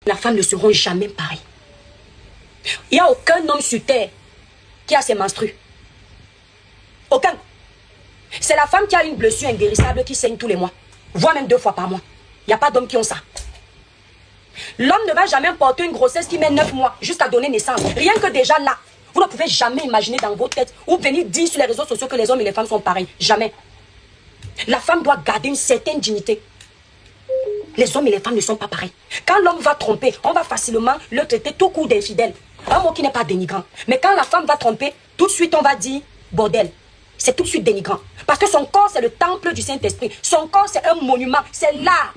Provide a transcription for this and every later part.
La femme ne seront jamais pareilles. Il n'y a aucun homme sur terre qui a ses menstrues. Aucun. C'est la femme qui a une blessure inguérissable qui saigne tous les mois, voire même 2 fois par mois. Il n'y a pas d'hommes qui ont ça. L'homme ne va jamais porter une grossesse qui met 9 mois jusqu'à donner naissance. Rien que déjà là, vous ne pouvez jamais imaginer dans vos têtes ou venir dire sur les réseaux sociaux que les hommes et les femmes sont pareils. Jamais. La femme doit garder une certaine dignité. Les hommes et les femmes ne sont pas pareils. Quand l'homme va tromper, on va facilement le traiter tout court d'infidèle. Un mot qui n'est pas dénigrant. Mais quand la femme va tromper, tout de suite on va dire bordel. C'est tout de suite dénigrant. Parce que son corps c'est le temple du Saint-Esprit. Son corps c'est un monument, c'est l'art.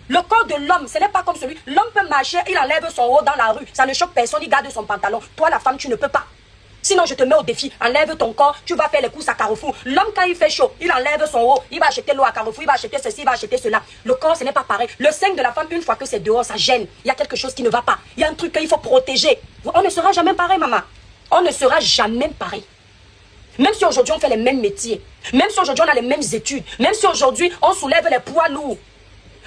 Le corps de l'homme, ce n'est pas comme celui. L'homme peut marcher, il enlève son haut dans la rue. Ça ne choque personne, il garde son pantalon. Toi la femme, tu ne peux pas. Sinon je te mets au défi, enlève ton corps, tu vas faire les courses à Carrefour. L'homme quand il fait chaud, il enlève son haut, il va acheter l'eau à Carrefour, il va acheter ceci, il va acheter cela. Le corps ce n'est pas pareil. Le sein de la femme, une fois que c'est dehors, ça gêne. Il y a quelque chose qui ne va pas. Il y a un truc qu'il faut protéger. On ne sera jamais pareil, maman. On ne sera jamais pareil. Même si aujourd'hui on fait les mêmes métiers, même si aujourd'hui on a les mêmes études, même si aujourd'hui on soulève les poids lourds,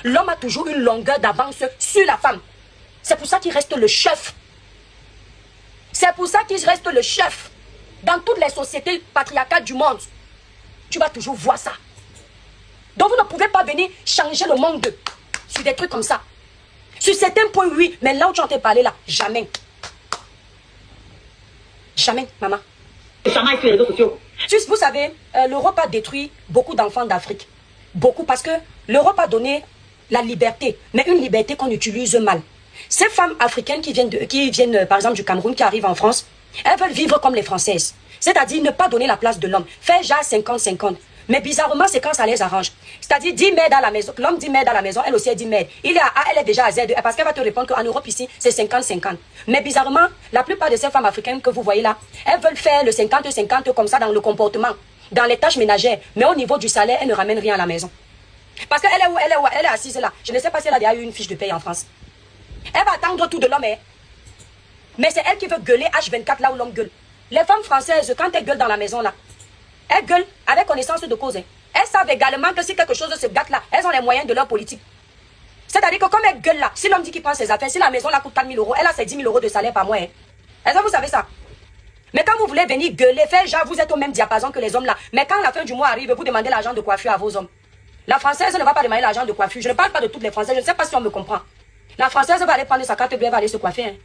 l'homme a toujours une longueur d'avance sur la femme. C'est pour ça qu'il reste le chef. C'est pour ça qu'il reste le chef. Dans toutes les sociétés patriarcales du monde, tu vas toujours voir ça. Donc vous ne pouvez pas venir changer le monde sur des trucs comme ça. Sur certains points, oui, mais là où tu en t'es parlé là, jamais. Jamais, maman. Jamais sur les réseaux sociaux. Juste, vous savez, l'Europe a détruit beaucoup d'enfants d'Afrique. Beaucoup, parce que l'Europe a donné la liberté, mais une liberté qu'on utilise mal. Ces femmes africaines qui viennent par exemple du Cameroun, qui arrivent en France, elles veulent vivre comme les Françaises. C'est-à-dire ne pas donner la place de l'homme. Faire genre 50-50. Mais bizarrement, c'est quand ça les arrange. C'est-à-dire 10 mères à la maison. L'homme dit mère à la maison, elle aussi elle dit mère. Il est à A, elle est déjà à Z. Parce qu'elle va te répondre qu'en Europe ici, c'est 50-50. Mais bizarrement, la plupart de ces femmes africaines que vous voyez là, elles veulent faire le 50-50 comme ça dans le comportement, dans les tâches ménagères. Mais au niveau du salaire, elles ne ramènent rien à la maison. Parce qu'elle est où? Elle est assise là. Je ne sais pas si elle a déjà eu une fiche de paye en France. Elle va attendre tout de l'homme. Mais c'est elle qui veut gueuler H24 là où l'homme gueule. Les femmes françaises, quand elles gueulent dans la maison là, elles gueulent avec connaissance de cause. Elles savent également que si quelque chose se gâte là, elles ont les moyens de leur politique. C'est-à-dire que comme elles gueulent là, si l'homme dit qu'il prend ses affaires, si la maison là coûte 4 000 euros, elle a ses 10 000 euros de salaire par mois. Est-ce que vous savez ça? Mais quand vous voulez venir gueuler, faire genre vous êtes au même diapason que les hommes là. Mais quand la fin du mois arrive, vous demandez l'argent de coiffure à vos hommes. La française ne va pas demander l'argent de coiffure. Je ne parle pas de toutes les françaises, je ne sais pas si on me comprend. La française va aller prendre sa carte bleue, va aller se coiffer.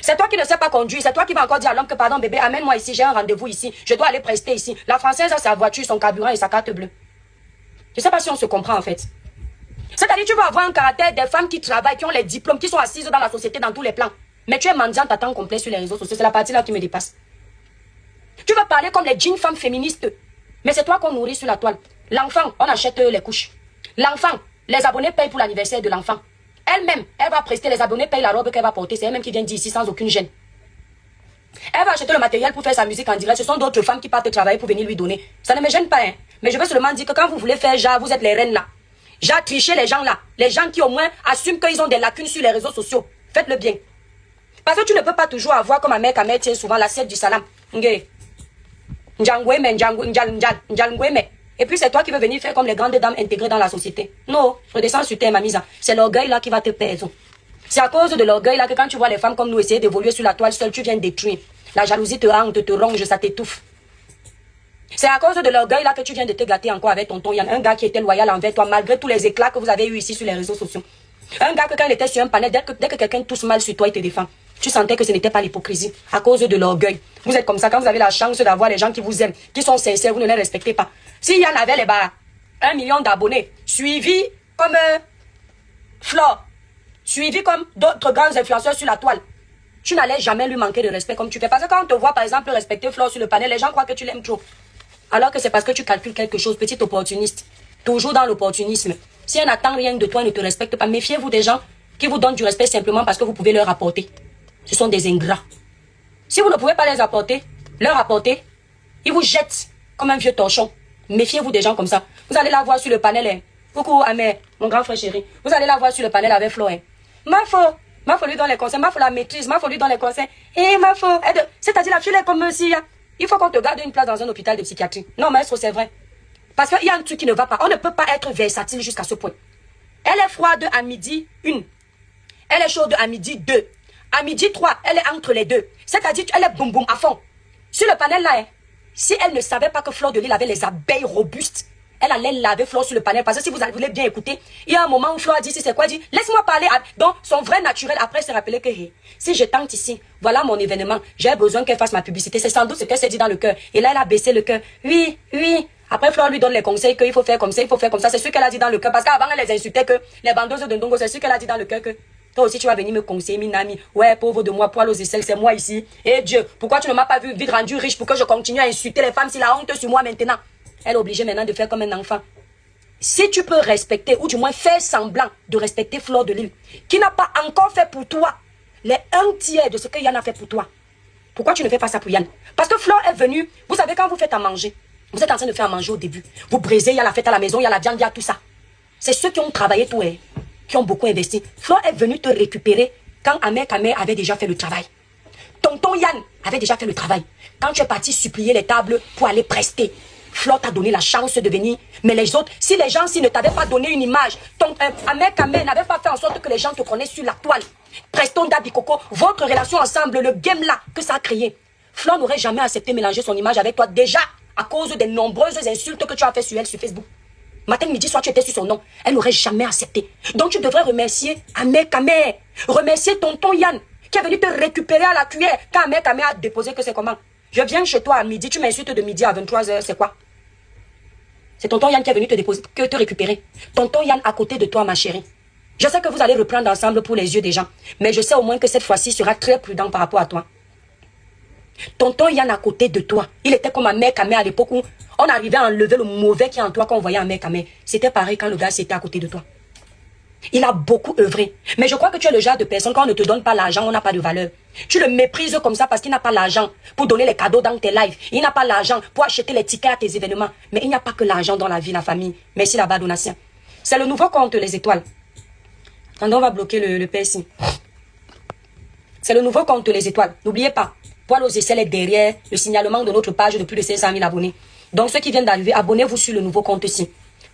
C'est toi qui ne sais pas conduire, c'est toi qui vas encore dire à l'homme que pardon bébé, amène-moi ici, j'ai un rendez-vous ici, je dois aller prester ici. La française a sa voiture, son carburant et sa carte bleue. Je ne sais pas si on se comprend en fait. C'est-à-dire tu vas avoir un caractère des femmes qui travaillent, qui ont les diplômes, qui sont assises dans la société dans tous les plans. Mais tu es mendiante à temps complet sur les réseaux sociaux, c'est la partie là qui me dépasse. Tu vas parler comme les jeans femmes féministes, mais c'est toi qu'on nourrit sur la toile. L'enfant, on achète les couches. L'enfant, les abonnés payent pour l'anniversaire de l'enfant. Elle-même, elle va prester, les abonnés payent la robe qu'elle va porter. C'est elle-même qui vient d'ici sans aucune gêne. Elle va acheter le matériel pour faire sa musique en direct. Ce sont d'autres femmes qui partent travailler pour venir lui donner. Ça ne me gêne pas, hein. Mais je veux seulement dire que quand vous voulez faire genre, vous êtes les reines là. Genre, trichez les gens là. Les gens qui au moins assument qu'ils ont des lacunes sur les réseaux sociaux. Faites-le bien. Parce que tu ne peux pas toujours avoir, comme ma mère tient souvent, l'assiette du salam. Et puis c'est toi qui veux venir faire comme les grandes dames intégrées dans la société. Non, redescends sur terre, mamisa. C'est l'orgueil là qui va te perdre. C'est à cause de l'orgueil là que quand tu vois les femmes comme nous essayer d'évoluer sur la toile seule, tu viens détruire. La jalousie te hante, te ronge, ça t'étouffe. C'est à cause de l'orgueil là que tu viens de te gâter encore avec tonton. Il y a un gars qui était loyal envers toi malgré tous les éclats que vous avez eu ici sur les réseaux sociaux. Un gars que quand il était sur un panel, dès que quelqu'un touche mal sur toi, il te défend. Tu sentais que ce n'était pas l'hypocrisie, à cause de l'orgueil. Vous êtes comme ça, quand vous avez la chance d'avoir les gens qui vous aiment, qui sont sincères, vous ne les respectez pas. S'il y en avait les bas, 1 million d'abonnés, suivis comme Flore, suivis comme d'autres grands influenceurs sur la toile, tu n'allais jamais lui manquer de respect comme tu fais. Parce que quand on te voit par exemple respecter Flore sur le panel, les gens croient que tu l'aimes trop. Alors que c'est parce que tu calcules quelque chose, petit opportuniste. Toujours dans l'opportunisme. Si elle n'attend rien de toi, elle ne te respecte pas. Méfiez-vous des gens qui vous donnent du respect simplement parce que vous pouvez leur apporter. Ce sont des ingrats. Si vous ne pouvez pas leur apporter, ils vous jettent comme un vieux torchon. Méfiez-vous des gens comme ça. Vous allez la voir sur le panel. Hein. Coucou Amé, mon grand frère chéri. Vous allez la voir sur le panel avec Flo. Hein. Ma lui dans les conseils, ma la maîtrise, ma lui dans les conseils. Et ma c'est-à-dire la fille est comme si il faut qu'on te garde une place dans un hôpital de psychiatrie. Non, maestro, c'est vrai. Parce qu'il y a un truc qui ne va pas. On ne peut pas être versatile jusqu'à ce point. Elle est froide à midi, 1. Elle est chaude à midi 2. À midi 3, elle est entre les deux. C'est-à-dire elle est boum boum à fond. Sur le panel là, si elle ne savait pas que Fleur de Lys avait les abeilles robustes, elle allait laver Fleur sur le panel. Parce que si vous voulez bien écouter, il y a un moment où Fleur a dit, si c'est quoi, dit, laisse-moi parler. Donc, son vrai naturel, après, s'est rappelé que, hey, si je tente ici, voilà mon événement, j'ai besoin qu'elle fasse ma publicité. C'est sans doute ce qu'elle s'est dit dans le cœur. Et là, elle a baissé le cœur. Oui, oui. Après, Fleur lui donne les conseils qu'il faut faire comme ça, il faut faire comme ça. C'est ce qu'elle a dit dans le cœur. Parce qu'avant, elle les insultait que les bandeuses de Ndongo, c'est ce qu'elle a dit dans le cœur que toi aussi, tu vas venir me conseiller, Minami. Ouais, pauvre de moi, poil aux aisselles, c'est moi ici. Et Dieu, pourquoi tu ne m'as pas vu vite rendu riche pour que je continue à insulter les femmes si la honte sur moi maintenant? Elle est obligée maintenant de faire comme un enfant. Si tu peux respecter, ou du moins faire semblant de respecter Fleur de Lys, qui n'a pas encore fait pour toi les 1/3 de ce que Yann a fait pour toi, pourquoi tu ne fais pas ça pour Yann? Parce que Fleur est venue, vous savez, quand vous faites à manger, vous êtes en train de faire à manger au début, vous brisez, il y a la fête à la maison, il y a la viande, il y a tout ça. C'est ceux qui ont travaillé tout, qui ont beaucoup investi. Fleur est venue te récupérer quand Ahmed Kameh avait déjà fait le travail. Tonton Yann avait déjà fait le travail. Quand tu es parti supplier les tables pour aller prester, Fleur t'a donné la chance de venir. Mais les autres, si les gens ne t'avaient pas donné une image, Ahmed Kameh n'avait pas fait en sorte que les gens te connaissent sur la toile. Preston Dabikoko, votre relation ensemble, le game là que ça a créé. Fleur n'aurait jamais accepté mélanger son image avec toi déjà à cause des nombreuses insultes que tu as fait sur elle sur Facebook. Matin, midi, soir, tu étais sur son nom. Elle n'aurait jamais accepté. Donc, tu devrais remercier Ahmed Kameh. Remercier tonton Yann, qui est venu te récupérer à la cuillère. Quand Ahmed Kameh a déposé que c'est comment? Je viens chez toi à midi, tu m'insultes de midi à 23h, c'est quoi? C'est tonton Yann qui est venu te déposer, te récupérer. Tonton Yann à côté de toi, ma chérie. Je sais que vous allez reprendre ensemble pour les yeux des gens. Mais je sais au moins que cette fois-ci sera très prudent par rapport à toi. Tonton Yann à côté de toi. Il était comme Ahmed Kameh à l'époque où on arrivait à enlever le mauvais qui est en toi quand on voyait Ahmed Kameh. C'était pareil quand le gars était à côté de toi. Il a beaucoup œuvré. Mais je crois que tu es le genre de personne, quand on ne te donne pas l'argent, on n'a pas de valeur. Tu le méprises comme ça parce qu'il n'a pas l'argent pour donner les cadeaux dans tes lives. Il n'a pas l'argent pour acheter les tickets à tes événements. Mais il n'y a pas que l'argent dans la vie, la famille. Merci là-bas, donation. C'est le nouveau compte, les étoiles. Attendez, on va bloquer le PSI. C'est le nouveau compte, les étoiles. N'oubliez pas. Poil aux aisselles est derrière le signalement de notre page de plus de 500 000 abonnés. Donc, ceux qui viennent d'arriver, abonnez-vous sur le nouveau compte-ci.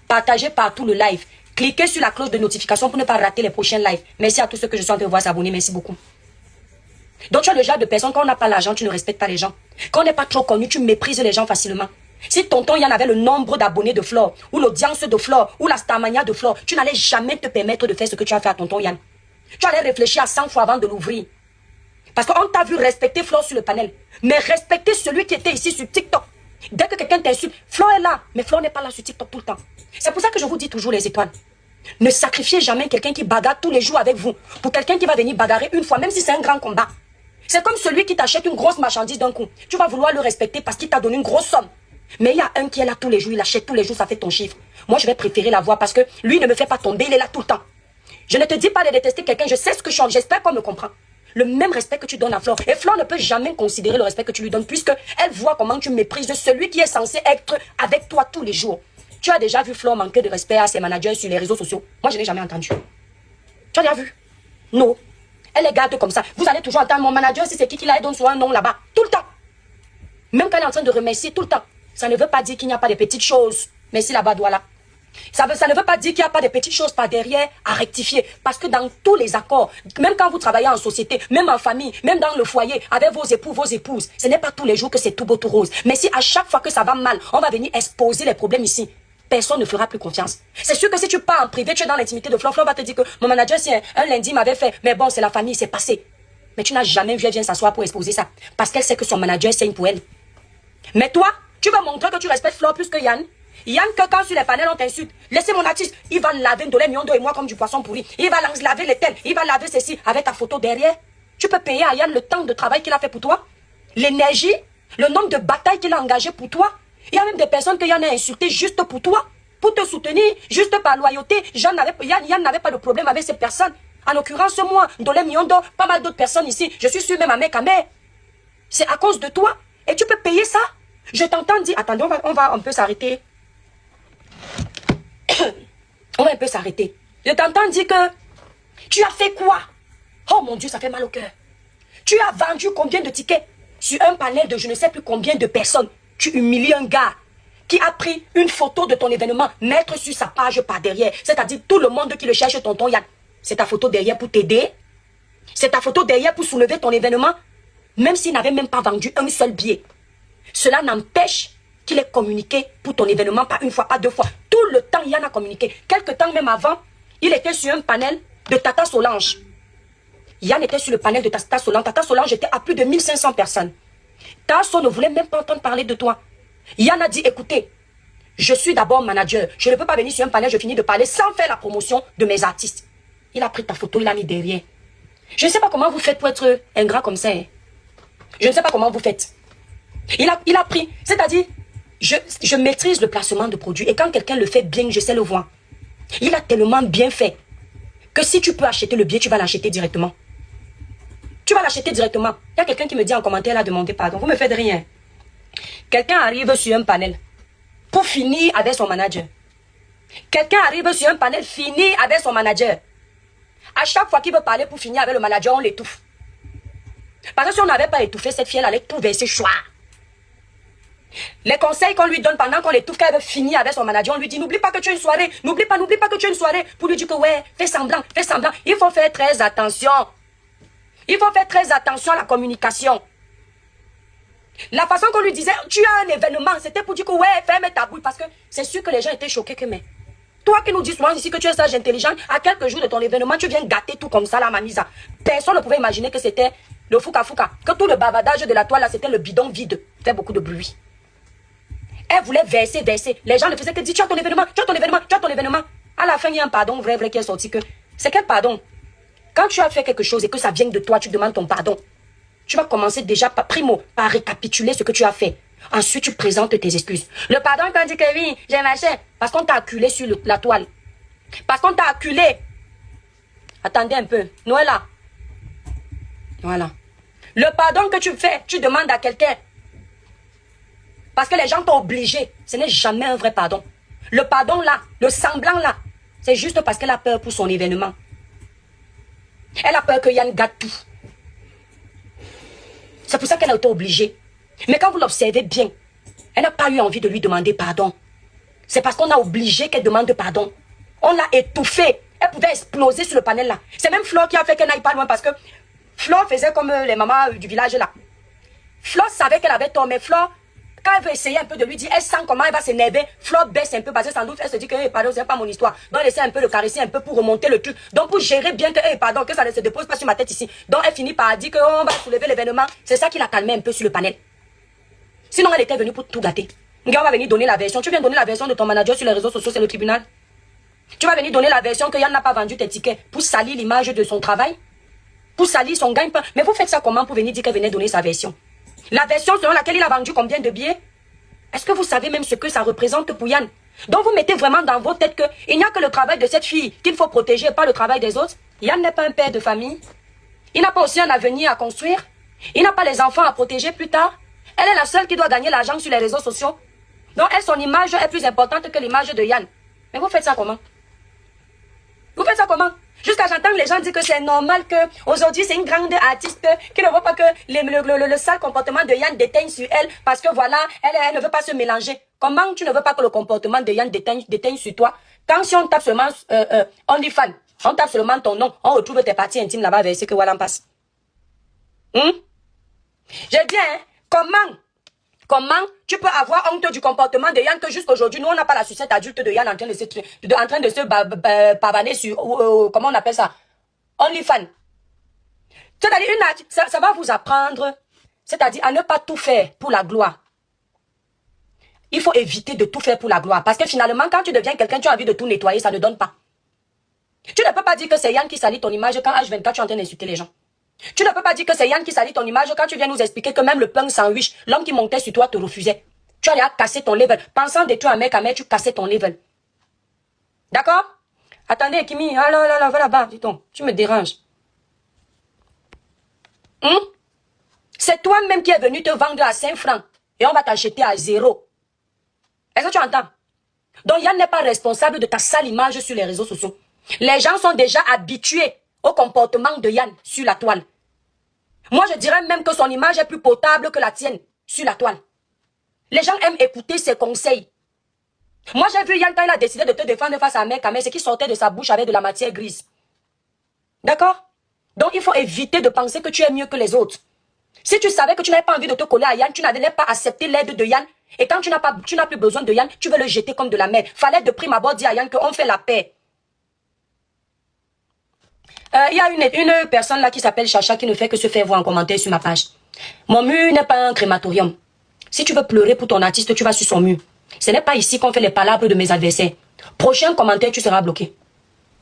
Partagez partout le live. Cliquez sur la cloche de notification pour ne pas rater les prochains lives. Merci à tous ceux que je suis en train de voir s'abonner. Merci beaucoup. Donc, tu es le genre de personne, quand on n'a pas l'argent, tu ne respectes pas les gens. Quand on n'est pas trop connu, tu méprises les gens facilement. Si tonton Yann avait le nombre d'abonnés de Flore, ou l'audience de Flore, ou la Starmania de Flore, tu n'allais jamais te permettre de faire ce que tu as fait à tonton Yann. Tu allais réfléchir à 100 fois avant de l'ouvrir. Parce qu'on t'a vu respecter Flore sur le panel. Mais respecter celui qui était ici sur TikTok. Dès que quelqu'un t'insulte, Flore est là. Mais Flore n'est pas là sur TikTok tout le temps. C'est pour ça que je vous dis toujours les étoiles. Ne sacrifiez jamais quelqu'un qui bagarre tous les jours avec vous. Pour quelqu'un qui va venir bagarrer une fois, même si c'est un grand combat. C'est comme celui qui t'achète une grosse marchandise d'un coup. Tu vas vouloir le respecter parce qu'il t'a donné une grosse somme. Mais il y a un qui est là tous les jours, il achète tous les jours, ça fait ton chiffre. Moi, je vais préférer la voir parce que lui ne me fait pas tomber, il est là tout le temps. Je ne te dis pas de détester quelqu'un, je sais ce que je suis, j'espère qu'on me comprend. Le même respect que tu donnes à Flore. Et Flore ne peut jamais considérer le respect que tu lui donnes puisque elle voit comment tu méprises celui qui est censé être avec toi tous les jours. Tu as déjà vu Flore manquer de respect à ses managers sur les réseaux sociaux? Moi, je n'ai jamais entendu. Tu as déjà vu? Non. Elle les garde comme ça. Vous allez toujours entendre mon manager, si c'est qui la donne sur un nom là-bas. Tout le temps. Même quand elle est en train de remercier tout le temps. Ça ne veut pas dire qu'il n'y a pas de petites choses. Merci là-bas, voilà. Ça ne veut pas dire qu'il n'y a pas de petites choses par derrière à rectifier. Parce que dans tous les accords, même quand vous travaillez en société, même en famille, même dans le foyer, avec vos époux, vos épouses, ce n'est pas tous les jours que c'est tout beau, tout rose. Mais si à chaque fois que ça va mal, on va venir exposer les problèmes ici, personne ne fera plus confiance. C'est sûr que si tu pars en privé, tu es dans l'intimité de Flore, Flore va te dire que mon manager, si un lundi m'avait fait, mais bon, c'est la famille, c'est passé. Mais tu n'as jamais vu, elle vient s'asseoir pour exposer ça. Parce qu'elle sait que son manager saigne pour elle. Mais toi, tu vas montrer que tu respectes Flore plus que Yann. Yann, que quand sur les panels on t'insulte, laissez mon artiste, il va laver Ndolé Miondo et moi comme du poisson pourri. Il va laver les tels, il va laver ceci avec ta photo derrière. Tu peux payer à Yann le temps de travail qu'il a fait pour toi, l'énergie, le nombre de batailles qu'il a engagé pour toi. Il y a même des personnes que Yann a insultées juste pour toi, pour te soutenir, juste par loyauté. Yann n'avait pas de problème avec ces personnes. En l'occurrence, moi, Ndolé Miondo, pas mal d'autres personnes ici. Je suis sûre même à Kameh. C'est à cause de toi. Et tu peux payer ça. Je t'entends dire, attendez, on va un peu s'arrêter. On va un peu s'arrêter. Je t'entends dire que tu as fait quoi? Oh mon Dieu, ça fait mal au cœur. Tu as vendu combien de tickets sur un panel de je ne sais plus combien de personnes? Tu humilies un gars qui a pris une photo de ton événement, mettre sur sa page par derrière. C'est-à-dire tout le monde qui le cherche, tonton Yann. C'est ta photo derrière pour t'aider. C'est ta photo derrière pour soulever ton événement, même s'il n'avait même pas vendu un seul billet. Cela n'empêche qu'il ait communiqué pour ton événement, pas une fois, pas deux fois. Tout le temps, Yann a communiqué. Quelque temps même avant, il était sur un panel de Tata Solange. Yann était sur le panel de Tata Solange. Tata Solange était à plus de 1500 personnes. Tasso ne voulait même pas entendre parler de toi. Yann a dit, écoutez, je suis d'abord manager. Je ne peux pas venir sur un panel, je finis de parler sans faire la promotion de mes artistes. Il a pris ta photo, il l'a mis derrière. Je ne sais pas comment vous faites pour être ingrat comme ça. Hein. Je ne sais pas comment vous faites. Il a pris, c'est-à-dire, je maîtrise le placement de produits. Et quand quelqu'un le fait bien, je sais le voir. Il a tellement bien fait que si tu peux acheter le billet, tu vas l'acheter directement. Tu vas l'acheter directement. Il y a quelqu'un qui me dit en commentaire, là, demandez pardon. Vous me faites rien. Quelqu'un arrive sur un panel pour finir avec son manager. Quelqu'un arrive sur un panel, finir avec son manager. À chaque fois qu'il veut parler pour finir avec le manager, on l'étouffe. Parce que si on n'avait pas étouffé cette fille, elle allait tout verser choix. Les conseils qu'on lui donne pendant qu'on l'étouffe, quand elle veut finir avec son manager, on lui dit, n'oublie pas que tu as une soirée. N'oublie pas que tu as une soirée. Pour lui dire que ouais, fais semblant, fais semblant. Il faut faire très attention. Il faut faire très attention à la communication. La façon qu'on lui disait, tu as un événement, c'était pour dire que ouais, ferme ta bouille. Parce que c'est sûr que les gens étaient choqués que mais. Toi qui nous dis souvent ici que tu es sage intelligent, à quelques jours de ton événement, tu viens gâter tout comme ça, la mamisa. Personne ne pouvait imaginer que c'était le fouka-fouka. Que tout le bavardage de la toile, là, c'était le bidon vide. Fait beaucoup de bruit. Elle voulait verser. Les gens ne faisaient que dire, tu as ton événement, tu as ton événement, tu as ton événement. À la fin, il y a un pardon vrai qui est sorti que... C'est quel pardon? Quand tu as fait quelque chose et que ça vient de toi, tu demandes ton pardon. Tu vas commencer déjà, par récapituler ce que tu as fait. Ensuite, tu présentes tes excuses. Le pardon, quand dit que oui, j'ai marché. Parce qu'on t'a acculé sur la toile. Parce qu'on t'a acculé. Attendez un peu. Noëlla. Voilà. Le pardon que tu fais, tu demandes à quelqu'un. Parce que les gens t'ont obligé. Ce n'est jamais un vrai pardon. Le pardon là, le semblant là, c'est juste parce qu'elle a peur pour son événement. Elle a peur que Yann gâte tout. C'est pour ça qu'elle a été obligée. Mais quand vous l'observez bien, elle n'a pas eu envie de lui demander pardon. C'est parce qu'on a obligé qu'elle demande pardon. On l'a étouffée. Elle pouvait exploser sur le panel là. C'est même Flo qui a fait qu'elle n'aille pas loin parce que Flo faisait comme les mamans du village là. Flo savait qu'elle avait tort, mais Flo, quand elle veut essayer un peu de lui dire, elle sent comment elle va s'énerver. Flo baisse un peu parce que sans doute elle se dit que pardon, c'est pas mon histoire. Donc elle essaie un peu de caresser un peu pour remonter le truc. Donc pour gérer bien que pardon, que ça ne se dépose pas sur ma tête ici. Donc elle finit par dire qu'on va soulever l'événement. C'est ça qui l'a calmé un peu sur le panel. Sinon elle était venue pour tout gâter. On va venir donner la version. Tu viens donner la version de ton manager sur les réseaux sociaux, c'est le tribunal. Tu vas venir donner la version que Yann n'a pas vendu tes tickets pour salir l'image de son travail. Pour salir son gagne-pain. Mais vous faites ça comment pour venir dire qu'elle venait donner sa version? La version selon laquelle il a vendu combien de billets? Est-ce que vous savez même ce que ça représente pour Yann? Donc vous mettez vraiment dans vos têtes qu'il n'y a que le travail de cette fille qu'il faut protéger et pas le travail des autres. Yann n'est pas un père de famille. Il n'a pas aussi un avenir à construire. Il n'a pas les enfants à protéger plus tard. Elle est la seule qui doit gagner l'argent sur les réseaux sociaux. Donc elle, son image est plus importante que l'image de Yann. Mais vous faites ça comment? Vous faites ça comment? Jusqu'à j'entends les gens dire que c'est normal que aujourd'hui c'est une grande artiste qui ne voit pas que le sale comportement de Yann déteigne sur elle parce que voilà, elle ne veut pas se mélanger. Comment tu ne veux pas que le comportement de Yann déteigne sur toi? Quand si on tape seulement OnlyFans, on tape seulement ton nom, on retrouve tes parties intimes là-bas vers ce que voilà en passe. J'ai dit, hein, comment tu peux avoir honte du comportement de Yann que jusqu'aujourd'hui, nous, on n'a pas la sucette adulte de Yann en train de se pavaner sur, comment on appelle ça? OnlyFans. C'est-à-dire, ça va vous apprendre, c'est-à-dire à ne pas tout faire pour la gloire. Il faut éviter de tout faire pour la gloire. Parce que finalement, quand tu deviens quelqu'un, tu as envie de tout nettoyer, ça ne donne pas. Tu ne peux pas dire que c'est Yann qui salit ton image quand H24, tu es en train d'insulter les gens. Tu ne peux pas dire que c'est Yann qui salit ton image quand tu viens nous expliquer que même le punk sandwich, l'homme qui montait sur toi te refusait. Tu allais à casser ton level. Pensant détruire un mec à mec, tu cassais ton level. D'accord? Attendez, Kimi, ah là, va là-bas, dis donc, tu me déranges. C'est toi-même qui es venu te vendre à 5 francs et on va t'acheter à 0. Est-ce que tu entends? Donc Yann n'est pas responsable de ta sale image sur les réseaux sociaux. Les gens sont déjà habitués au comportement de Yann sur la toile. Moi, je dirais même que son image est plus potable que la tienne sur la toile. Les gens aiment écouter ses conseils. Moi, j'ai vu Yann quand il a décidé de te défendre face à un mec, ce qui sortait de sa bouche avec de la matière grise. D'accord? Donc, il faut éviter de penser que tu es mieux que les autres. Si tu savais que tu n'avais pas envie de te coller à Yann, tu n'allais pas accepter l'aide de Yann. Et quand tu n'as plus besoin de Yann, tu veux le jeter comme de la mer. Fallait de prime abord dire à Yann qu'on fait la paix. Il y a une personne là qui s'appelle Chacha qui ne fait que se faire voir en commentaire sur ma page. Mon mur n'est pas un crématorium. Si tu veux pleurer pour ton artiste, tu vas sur son mur. Ce n'est pas ici qu'on fait les palabres de mes adversaires. Prochain commentaire, tu seras bloqué.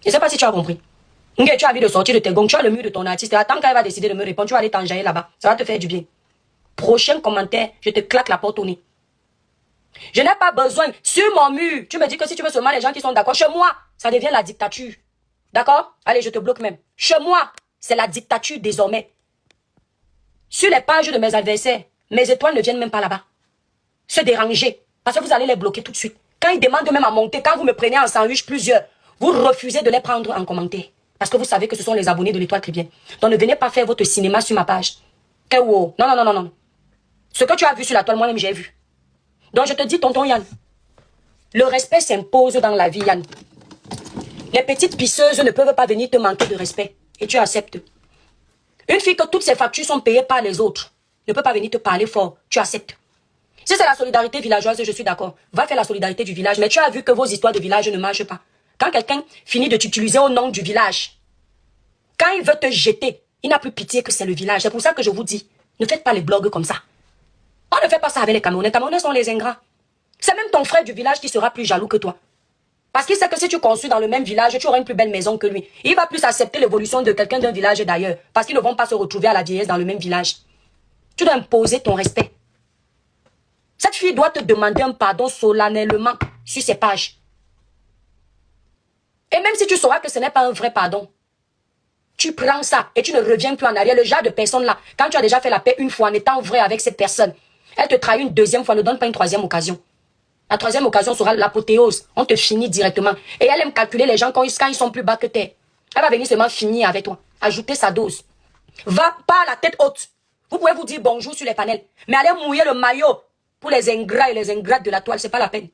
Je ne sais pas si tu as compris. Tu as envie de sortir de tes gongs, tu as le mur de ton artiste. Attends qu'elle va décider de me répondre, tu vas aller t'enjailler là-bas. Ça va te faire du bien. Prochain commentaire, je te claque la porte au nez. Je n'ai pas besoin. Sur mon mur, tu me dis que si tu veux seulement les gens qui sont d'accord, chez moi, ça devient la dictature. D'accord? Allez, je te bloque même. Chez moi, c'est la dictature désormais. Sur les pages de mes adversaires, mes étoiles ne viennent même pas là-bas. Se déranger. Parce que vous allez les bloquer tout de suite. Quand ils demandent même à monter, quand vous me prenez en sandwich plusieurs, vous refusez de les prendre en commentaire. Parce que vous savez que ce sont les abonnés de l'Étoile Chrétienne. Donc ne venez pas faire votre cinéma sur ma page. Non, non, non, non, non. Ce que tu as vu sur la toile, moi-même j'ai vu. Donc je te dis, tonton Yann, le respect s'impose dans la vie, Yann. Les petites pisseuses ne peuvent pas venir te manquer de respect. Et tu acceptes. Une fille que toutes ses factures sont payées par les autres ne peut pas venir te parler fort. Tu acceptes. Si c'est la solidarité villageoise, je suis d'accord. Va faire la solidarité du village. Mais tu as vu que vos histoires de village ne marchent pas. Quand quelqu'un finit de t'utiliser au nom du village, quand il veut te jeter, il n'a plus pitié que c'est le village. C'est pour ça que je vous dis, ne faites pas les blogs comme ça. On ne fait pas ça avec les Camerounais. Les Camerounais sont les ingrats. C'est même ton frère du village qui sera plus jaloux que toi. Parce qu'il sait que si tu construis dans le même village, tu auras une plus belle maison que lui. Il va plus accepter l'évolution de quelqu'un d'un village d'ailleurs. Parce qu'ils ne vont pas se retrouver à la vieillesse dans le même village. Tu dois imposer ton respect. Cette fille doit te demander un pardon solennellement sur ses pages. Et même si tu sauras que ce n'est pas un vrai pardon, tu prends ça et tu ne reviens plus en arrière. Le genre de personne là, quand tu as déjà fait la paix une fois en étant vrai avec cette personne, elle te trahit une deuxième fois, ne donne pas une troisième occasion. La troisième occasion sera l'apothéose. On te finit directement. Et elle aime calculer les gens quand ils sont plus bas que terre. Elle va venir seulement finir avec toi. Ajouter sa dose. Va pas la tête haute. Vous pouvez vous dire bonjour sur les panels. Mais allez mouiller le maillot pour les ingrats et les ingrates de la toile. C'est pas la peine.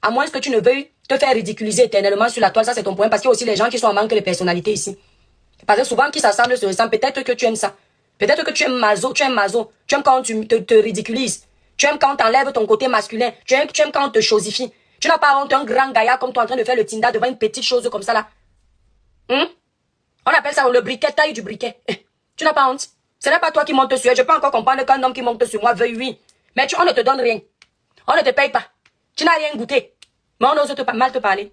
À moins que tu ne veuilles te faire ridiculiser éternellement sur la toile. Ça, c'est ton point. Parce qu'il y a aussi les gens qui sont en manque de personnalité ici. Parce que souvent, qui s'assemblent se ressemblent. Peut-être que tu aimes ça. Peut-être que tu aimes mazo. Tu aimes mazo. Tu aimes quand tu te ridiculises. Tu aimes quand on t'enlève ton côté masculin. Tu aimes quand on te chosifie. Tu n'as pas honte, un grand gaillard comme toi en train de faire le tinda devant une petite chose comme ça là. On appelle ça le briquet, taille du briquet. Tu n'as pas honte. Ce n'est pas toi qui montes sur elle. Je peux encore comprendre qu'un homme qui monte sur moi veuille, oui. Mais on ne te donne rien. On ne te paye pas. Tu n'as rien goûté. Mais on ose mal te parler.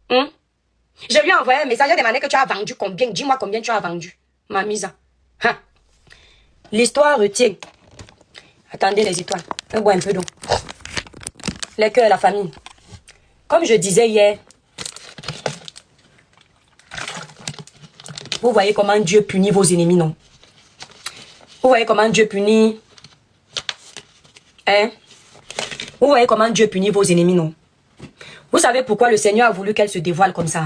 Je lui ai envoyé un message. J'ai demandé que tu as vendu combien. Dis-moi combien tu as vendu. Ma mise. L'histoire retient. Attendez les étoiles. Je bois un peu d'eau. Les cœurs, la famille. Comme je disais hier, vous voyez comment Dieu punit vos ennemis, non? Vous voyez comment Dieu punit... Vous voyez comment Dieu punit vos ennemis, non? Vous savez pourquoi le Seigneur a voulu qu'elle se dévoile comme ça?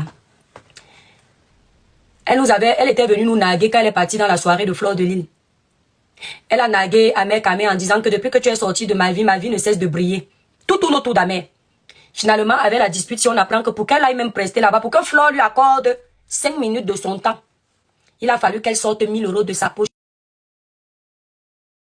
Elle était venue nous narguer quand elle est partie dans la soirée de Fleur de Lille. Elle a nargué Amer Kamé en disant que depuis que tu es sorti de ma vie ne cesse de briller. Tout tourne autour d'Amer. Finalement, avec la dispute, si on apprend que pour qu'elle aille même prester là-bas, pour que Fleur lui accorde 5 minutes de son temps, il a fallu qu'elle sorte 1000 € de sa poche.